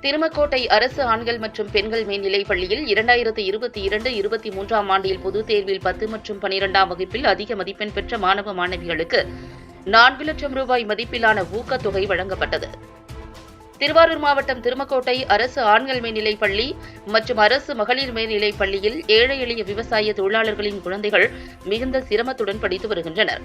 திருமக்கோட்டை அரசு ஆண்கள் மற்றும் பெண்கள் மேல்நிலைப் பள்ளியில் 2022-23 ஆண்டில் பொதுத் தேர்வில் 10 மற்றும் 12ஆம் வகுப்பில் அதிக மதிப்பெண் பெற்ற மாணவ மாணவிகளுக்கு 4 லட்சம் ரூபாய் மதிப்பிலான ஊக்கத்தொகை வழங்கப்பட்டது. திருவாரூர் மாவட்டம் திருமக்கோட்டை அரசு ஆண்கள் மேல்நிலைப் பள்ளி மற்றும் அரசு மகளிர் மேல்நிலைப் பள்ளியில் ஏழை எளிய விவசாய தொழிலாளர்களின் குழந்தைகள் மிகுந்த சிரமத்துடன் படித்து வருகின்றனர்.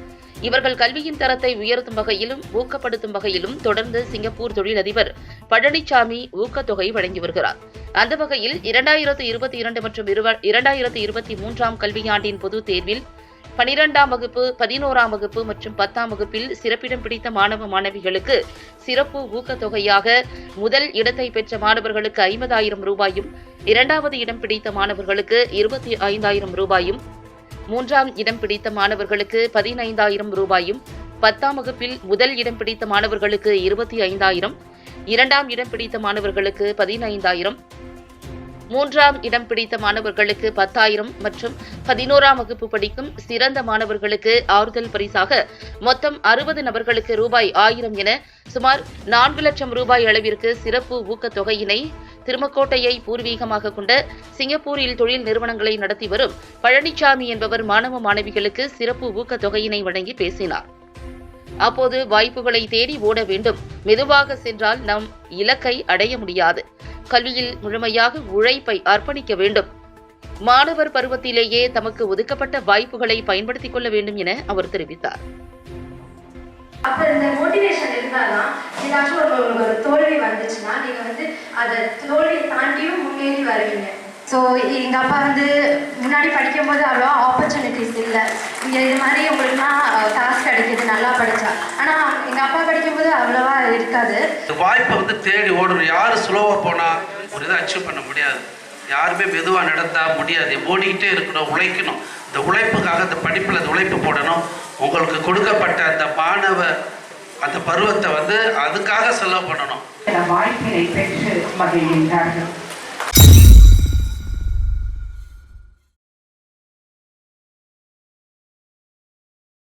இவர்கள் கல்வியின் தரத்தை உயர்த்தும் வகையிலும் ஊக்கப்படுத்தும் வகையிலும் தொடர்ந்து சிங்கப்பூர் தொழிலதிபர் பழனிசாமி ஊக்கத்தொகை வழங்கி வருகிறார். அந்த வகையில் 2022 மற்றும் 2023ஆம் கல்வியாண்டின் பொதுத் தேர்வில் 12ஆம் வகுப்பு, 11ஆம் வகுப்பு மற்றும் 10ஆம் வகுப்பில் சிறப்பிடம் பிடித்த மாணவ மாணவிகளுக்கு சிறப்பு ஊக்கத்தொகையாக முதல் இடத்தை பெற்ற மாணவர்களுக்கு 50,000 ரூபாயும், 2வது இடம் பிடித்த மாணவர்களுக்கு 25,000 ரூபாயும், 3ஆம் இடம் பிடித்த மாணவர்களுக்கு 15,000 ரூபாயும், 10ஆம் வகுப்பில் முதல் இடம் பிடித்த மாணவர்களுக்கு 25,000, 2ஆம் இடம் பிடித்த மாணவர்களுக்கு 15,000, 3ஆம் இடம் பிடித்த மாணவர்களுக்கு 10,000 மற்றும் 11ஆம் வகுப்பு படிக்கும் சிறந்த மாணவர்களுக்கு ஆறுதல் பரிசாக மொத்தம் 60 நபர்களுக்கு ரூபாய் 1,000 என சுமார் 4 லட்சம் ரூபாய் அளவிற்கு சிறப்பு ஊக்கத்தொகையினை திருமக்கோட்டையை பூர்வீகமாக கொண்ட சிங்கப்பூரில் தொழில் நிறுவனங்களை நடத்தி வரும் பழனிசாமி என்பவர் மாணவ மாணவிகளுக்கு சிறப்பு ஊக்கத்தொகையினை வழங்கி பேசினார். அப்போது வாய்ப்புகளை தேடி ஓட வேண்டும், மெதுவாக சென்றால் நம் இலக்கை அடைய முடியாது, கல்வியில் முழுமையாக உழைப்பை அர்ப்பணிக்க வேண்டும், மாணவர் பருவத்திலேயே தமக்கு ஒதுக்கப்பட்ட வாய்ப்புகளை பயன்படுத்திக் கொள்ள வேண்டும் என அவர் தெரிவித்தார். அப்ப இந்த மோட்டிவேஷன் இருந்தாதான் ஏதாச்சும் ஒரு தோல்வி வந்துச்சுன்னா நீங்க அதை தோல்வியை தாண்டியும் முன்னேறி வருவீங்க. ஸோ எங்கள் அப்பா முன்னாடி படிக்கும்போது அவ்வளோ ஆப்பர்ச்சுனிட்டிஸ் இல்லை, இங்கே இது மாதிரி உங்களுக்குலாம் டாஸ்க் கிடைக்கிது நல்லா படித்தா, ஆனால் எங்கள் அப்பா படிக்கும்போது அவ்வளோவா இருக்காது. வாய்ப்பை தேடி ஓடணும். யார் ஸ்லோவாக போனால் ஒரு இதை அச்சீவ் பண்ண முடியாது, யாருமே மெதுவாக நடந்தால் முடியாது. ஓடிக்கிட்டே இருக்கணும், உழைக்கணும். இந்த உழைப்புக்காக இந்த படிப்பில் அந்த உழைப்பு போடணும். உங்களுக்கு கொடுக்கப்பட்ட அந்த மாணவ அந்த பருவத்தை அதுக்காக செலவு பண்ணணும். வாய்ப்பினை பெற்று மகிழ்கின்றார்கள்.